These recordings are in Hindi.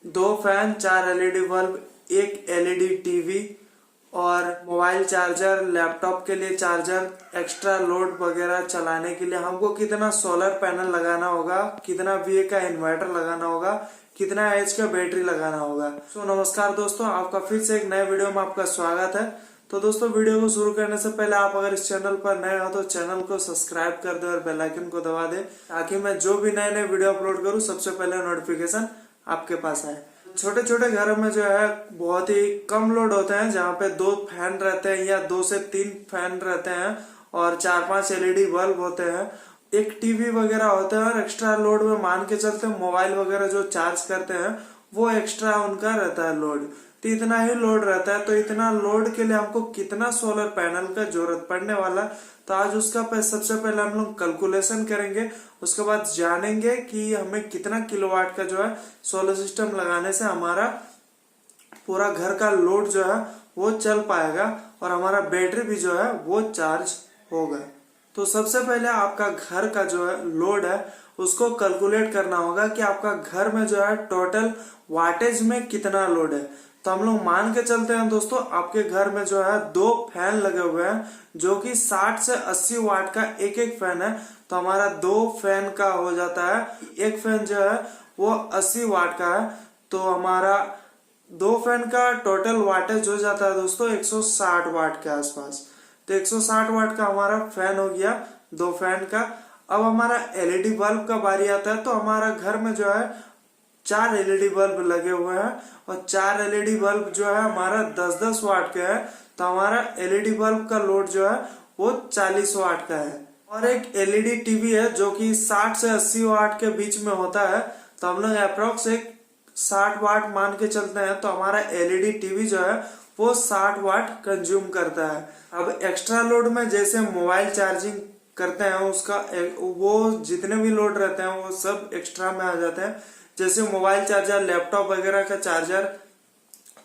दो फैन, चार एलईडी बल्ब, एक एलईडी टीवी और मोबाइल चार्जर, लैपटॉप के लिए चार्जर, एक्स्ट्रा लोड वगैरह चलाने के लिए हमको कितना सोलर पैनल लगाना होगा, कितना वीए का इन्वर्टर लगाना होगा, कितना एच का बैटरी लगाना होगा। नमस्कार दोस्तों, आपका फिर से एक नए वीडियो में आपका स्वागत है। तो दोस्तों, वीडियो को शुरू करने से पहले आप अगर इस चैनल पर नए हो तो चैनल को सब्सक्राइब कर दे और बेल आइकन को दबा दे, ताकि मैं जो भी नए नए वीडियो अपलोड करूं सबसे पहले नोटिफिकेशन आपके पास आए। छोटे छोटे घरों में जो है बहुत ही कम लोड होते हैं, जहाँ पे दो फैन रहते हैं या 2 से 3 फैन रहते हैं और 4-5 एलईडी बल्ब होते हैं, एक टीवी वगैरह होता है। और एक्स्ट्रा लोड में मान के चलते हैं मोबाइल वगैरह जो चार्ज करते हैं वो एक्स्ट्रा उनका रहता है लोड। तो इतना ही लोड रहता है। तो इतना लोड के लिए हमको कितना सोलर पैनल का जरूरत पड़ने वाला, तो आज उसका सबसे पहले हम लोग कैलकुलेशन करेंगे। उसके बाद जानेंगे कि हमें कितना किलोवाट का जो है सोलर सिस्टम लगाने से हमारा पूरा घर का लोड जो है वो चल पाएगा और हमारा बैटरी भी जो है वो चार्ज होगा। तो सबसे पहले आपका घर का जो है लोड है उसको कैलकुलेट करना होगा कि आपका घर में जो है टोटल वाटेज में कितना लोड है। तो हम लोग मान के चलते हैं दोस्तों, आपके घर में जो है 2 फैन लगे हुए हैं जो कि 60 से 80 वाट का एक एक फैन है। तो हमारा 2 फैन का हो जाता है, एक फैन जो है वो 80 वाट का है। तो हमारा 2 फैन का टोटल वाटेज हो जाता है दोस्तों 160 वाट के आसपास। तो 160 वाट का हमारा फैन हो गया 2 फैन का। अब हमारा एलईडी बल्ब का बारी आता है। तो हमारा घर में जो है 4 एलईडी बल्ब लगे हुए हैं और 4 एलईडी बल्ब जो है हमारा 10-10 वाट का है। तो हमारा एलईडी बल्ब का लोड जो है वो 40 वाट का है। और एक एलईडी टीवी है जो कि 60 से 80 वाट के बीच में होता है। तो हम लोग अप्रोक्स एक 60 वाट मान के चलते हैं। तो हमारा एलईडी टीवी जो है वो 60 वाट कंज्यूम करता है। अब एक्स्ट्रा लोड में जैसे मोबाइल चार्जिंग करते हैं उसका वो जितने भी लोड रहते हैं वो सब एक्स्ट्रा में आ जाते हैं, जैसे मोबाइल चार्जर, लैपटॉप वगैरह का चार्जर।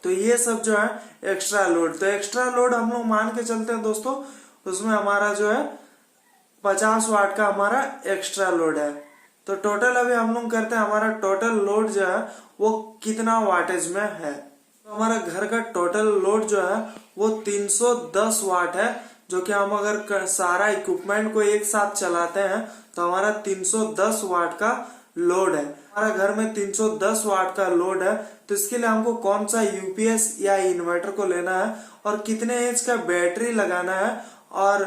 तो ये सब जो है एक्स्ट्रा लोड। तो एक्स्ट्रा लोड हम लोग मान के चलते हैं दोस्तों, उसमें हमारा जो है 50 वाट का हमारा एक्स्ट्रा लोड है। तो टोटल अभी हम लोग करते हैं हमारा टोटल लोड जो है वो कितना वाटेज में है। तो हमारा घर का टोटल लोड जो है वो 310 वाट है, जो कि हम अगर सारा इक्विपमेंट को एक साथ चलाते हैं तो हमारा 310 वाट का लोड है। हमारा घर में 310 वाट का लोड है। तो इसके लिए हमको कौन सा यूपीएस या इन्वर्टर को लेना है और कितने एच का बैटरी लगाना है और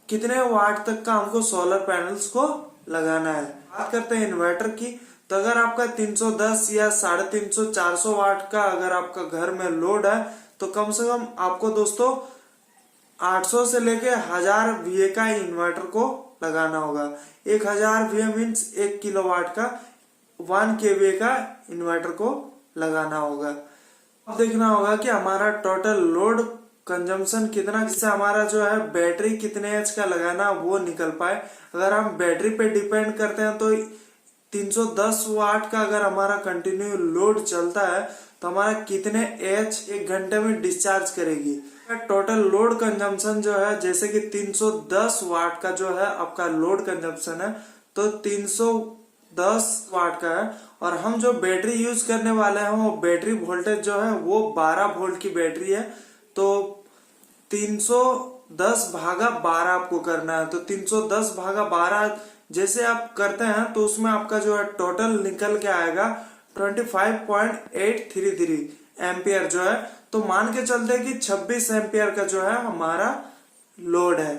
कितने वाट तक का हमको सोलर पैनल्स को लगाना है। बात करते हैं इन्वर्टर की। तो अगर आपका 310 या 350-400 वाट का अगर आपका घर में लोड है तो कम से कम आपको दोस्तों 800 से लेके 1000 वीए का इन्वर्टर को लगाना होगा। 1000 वीए मीन्स 1 किलोवाट का 1 केवीए का इन्वर्टर को लगाना होगा। अब देखना होगा कि हमारा टोटल लोड कंजम्पशन कितना, जिससे हमारा जो है बैटरी कितने एच का लगाना वो निकल पाए। अगर हम बैटरी पे डिपेंड करते हैं तो 310 वाट का अगर हमारा कंटिन्यू लोड चलता है तो हमारा कितने एच 1 घंटे में डिस्चार्ज करेगी। टोटल लोड कंजम्पशन जो है, जैसे कि 310 वाट का जो है आपका लोड कंजम्पशन है तो 310 वाट का है। और हम जो बैटरी यूज करने वाले हैं वो बैटरी वोल्टेज जो है वो 12 वोल्ट की बैटरी है। तो 310 भागा 12 आपको करना है। तो 310 भागा 12 जैसे आप करते हैं तो उसमें आपका जो है टोटल निकल के आएगा 25.833 एम्पियर जो है। तो मान के चलते हैं कि 26 एम्पियर का जो है हमारा लोड है।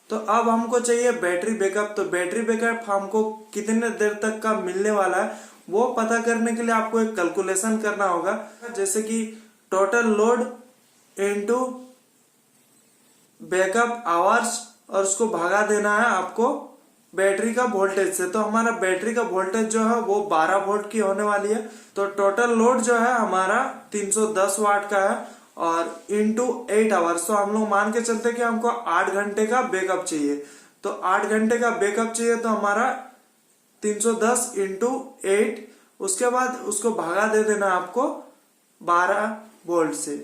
तो अब हमको चाहिए बैटरी बैकअप। तो बैटरी बैकअप हमको कितने देर तक का मिलने वाला है वो पता करने के लिए आपको एक कैलकुलेशन करना होगा, जैसे कि total load into backup hours और उसको भागा देना है आपको बैटरी का वोल्टेज से। तो हमारा बैटरी का वोल्टेज जो है वो 12 वोल्ट की होने वाली है। तो टोटल लोड जो है हमारा 310 वाट का है और इनटू 8 आवर्स। तो हम लोग मान के चलते कि हमको 8 घंटे का बैकअप चाहिए। तो 8 घंटे का बैकअप चाहिए तो हमारा 310 इंटू 8, उसके बाद उसको भागा दे देना आपको 12 वोल्ट से।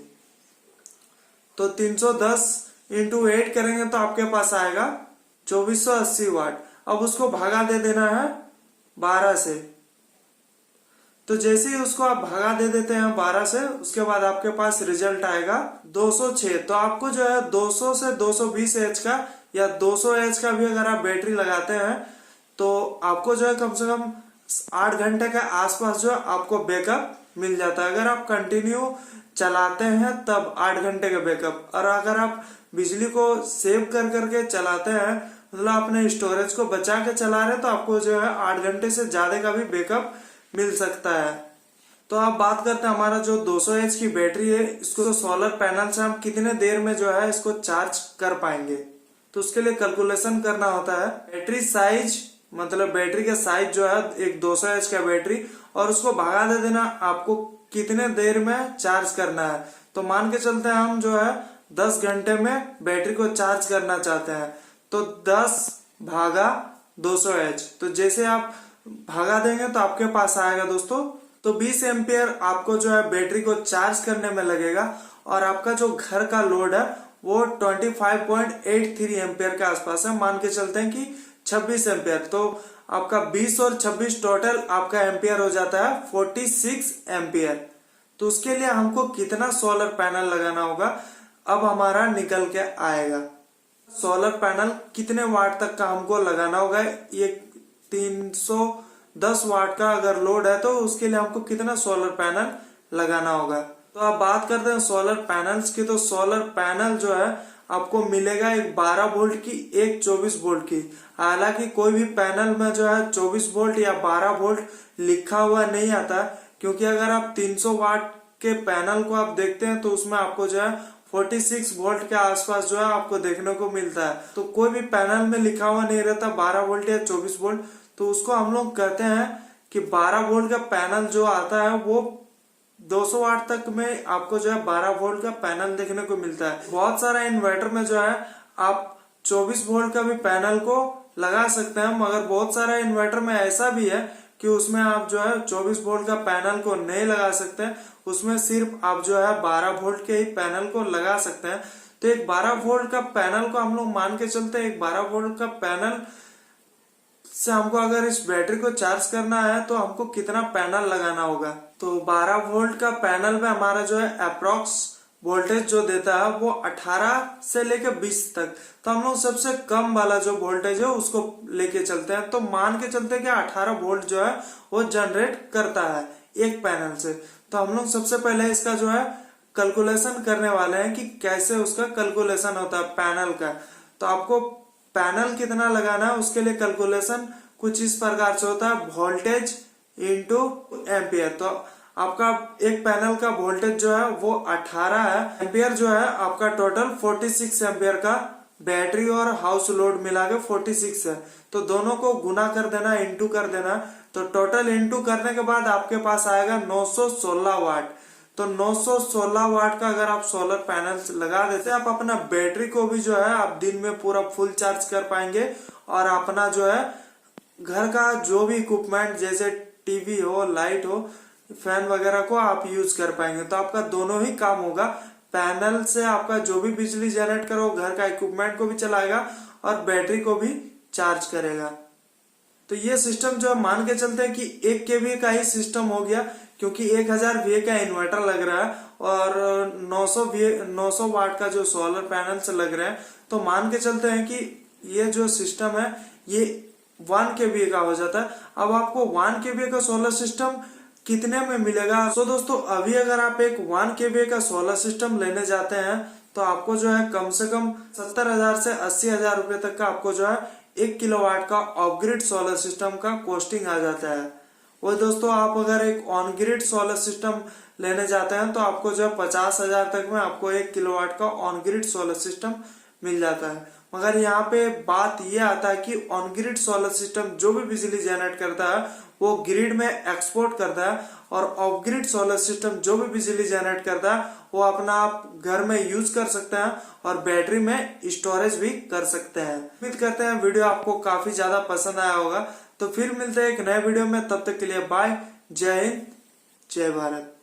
तो 310 इंटू 8 करेंगे तो आपके पास आएगा 2480 वाट। अब उसको भागा दे देना है 12 से। तो जैसे ही उसको आप भगा दे देते हैं 12 से, उसके बाद आपके पास रिजल्ट आएगा 206। तो आपको जो है 200 से 220 एच का या 200 एच का भी अगर आप बैटरी लगाते हैं तो आपको जो है कम से कम 8 घंटे के आसपास जो है आपको बैकअप मिल जाता है। अगर आप कंटिन्यू चलाते हैं तब 8 घंटे का बैकअप। और अगर आप बिजली को सेव कर करके चलाते हैं, मतलब अपने स्टोरेज को बचा के चला रहे, तो आपको जो है 8 घंटे से ज्यादा का भी बैकअप मिल सकता है। तो आप बात करते हैं हमारा जो 200 एच की बैटरी है, इसको सोलर पैनल से हम कितने देर में जो है इसको चार्ज कर पाएंगे। तो उसके लिए कैलकुलेशन करना होता है। बैटरी साइज, मतलब बैटरी का साइज जो है एक 200 एच का बैटरी, और उसको भगा दे देना आपको कितने देर में चार्ज करना है। तो मान के चलते हैं हम जो है 10 घंटे में बैटरी को चार्ज करना चाहते हैं, तो 10 भागा 200 एच, तो जैसे आप भगा देंगे तो आपके पास आएगा दोस्तों, तो 20 एम्पियर आपको जो है बैटरी को चार्ज करने में लगेगा। और आपका जो घर का लोड है वो 25.83 एम्पियर के आसपास है। मान के चलते हैं कि 26 एम्पियर, तो आपका 20 और 26 टोटल आपका एम्पियर हो जाता है 46 एम्पियर। तो उसके लिए हमको कितना सोलर पैनल लगाना होगा, अब हमारा निकल के आएगा। सोलर पैनल कितने वाट तक का हमको लगाना होगा, ये 310 वाट का अगर लोड है तो उसके लिए हमको कितना सोलर पैनल लगाना होगा। तो अब बात करते हैं सोलर पैनल्स की। तो सोलर पैनल जो है आपको मिलेगा एक 12 वोल्ट की, एक 24 वोल्ट की। हालांकि कोई भी पैनल में जो है 24 वोल्ट या 12 वोल्ट लिखा हुआ नहीं आता, क्योंकि अगर आप 300 वाट के पैनल को आप देखते हैं तो उसमें आपको जो है 46 वोल्ट के आसपास जो है आपको देखने को मिलता है। तो कोई भी पैनल में लिखा हुआ नहीं रहता 12 वोल्ट या 24 वोल्ट, तो उसको हम लोग कहते हैं कि 12 वोल्ट का पैनल जो आता है वो 200 वाट तक में आपको जो है 12 वोल्ट का पैनल देखने को मिलता है। बहुत सारा इन्वर्टर में जो है आप 24 वोल्ट का भी पैनल को लगा सकते हैं, मगर बहुत सारा इन्वर्टर में ऐसा भी है कि उसमें आप जो है 24 वोल्ट का पैनल को नहीं लगा सकते, उसमें सिर्फ आप जो है 12 वोल्ट के ही पैनल को लगा सकते हैं। तो एक 12 वोल्ट का पैनल को हम लोग मान के चलते हैं, एक 12 वोल्ट का पैनल से हमको अगर इस बैटरी को चार्ज करना है तो हमको कितना पैनल लगाना होगा। तो 12 वोल्ट का पैनल में हमारा जो है अप्रोक्स वोल्टेज जो देता है वो 18 से लेके 20 तक। तो हम लोग सबसे कम वाला जो वोल्टेज है उसको लेके चलते हैं। तो मान के चलते हैं कि 18 वोल्ट जो है वो जनरेट करता है एक पैनल से। तो हम लोग सबसे पहले इसका जो है कैलकुलेशन करने वाले हैं कि कैसे उसका कैलकुलेशन होता है पैनल का। तो आपको पैनल कितना लगाना है उसके लिए कैलकुलेशन कुछ इस प्रकार से होता है, वोल्टेज इंटू एम्पियर। तो आपका एक पैनल का वोल्टेज जो है वो 18 है, एम्पियर जो है आपका टोटल 46 एम्पियर का बैटरी और हाउस लोड मिला के 46 है। तो दोनों को गुना कर देना, इंटू कर देना, तो टोटल इंटू करने के बाद आपके पास आएगा 916 वाट। तो 916 वाट का अगर आप सोलर पैनल लगा देते हैं, आप अपना बैटरी को भी जो है आप दिन में पूरा फुल चार्ज कर पाएंगे, और अपना जो है घर का जो भी इक्विपमेंट जैसे टीवी हो, लाइट हो, फैन वगैरह को आप यूज कर पाएंगे। तो आपका दोनों ही काम होगा, पैनल से आपका जो भी बिजली जनरेट करो, घर का इक्विपमेंट को भी चलाएगा और बैटरी को भी चार्ज करेगा। तो ये सिस्टम जो मान के चलते हैं कि 1 kVA का ही सिस्टम हो गया, क्योंकि 1000 VA का इन्वर्टर लग रहा है और 900 वाट का जो सोलर पैनल से लग रहे हैं। तो मान के चलते हैं कि ये जो सिस्टम है ये 1 kVA का हो जाता है। अब आपको 1 kVA का सोलर सिस्टम कितने में मिलेगा? तो दोस्तों अभी अगर आप एक 1 kVA का सोलर सिस्टम लेने जाते हैं तो आपको जो है कम से कम 70,000 से 80,000 रुपए तक का आपको जो है 1 किलोवाट का ऑफ ग्रिड सोलर सिस्टम का कॉस्टिंग आ जाता है। वो दोस्तों आप अगर एक ऑन ग्रिड सोलर सिस्टम लेने जाते हैं तो आपको जो है 50,000 तक में आपको 1 किलोवाट का ऑन ग्रिड सोलर सिस्टम मिल जाता है। मगर यहाँ पे बात ये आता है कि ऑन ग्रिड सोलर सिस्टम जो भी बिजली जनरेट करता है वो ग्रिड में एक्सपोर्ट करता है, और ऑफ ग्रिड सोलर सिस्टम जो भी बिजली जनरेट करता है वो अपना आप घर में यूज कर सकते हैं और बैटरी में स्टोरेज भी कर सकते हैं। उम्मीद करते हैं वीडियो आपको काफी ज्यादा पसंद आया होगा। तो फिर मिलते हैं एक नए वीडियो में, तब तक के लिए बाय, जय हिंद, जय भारत।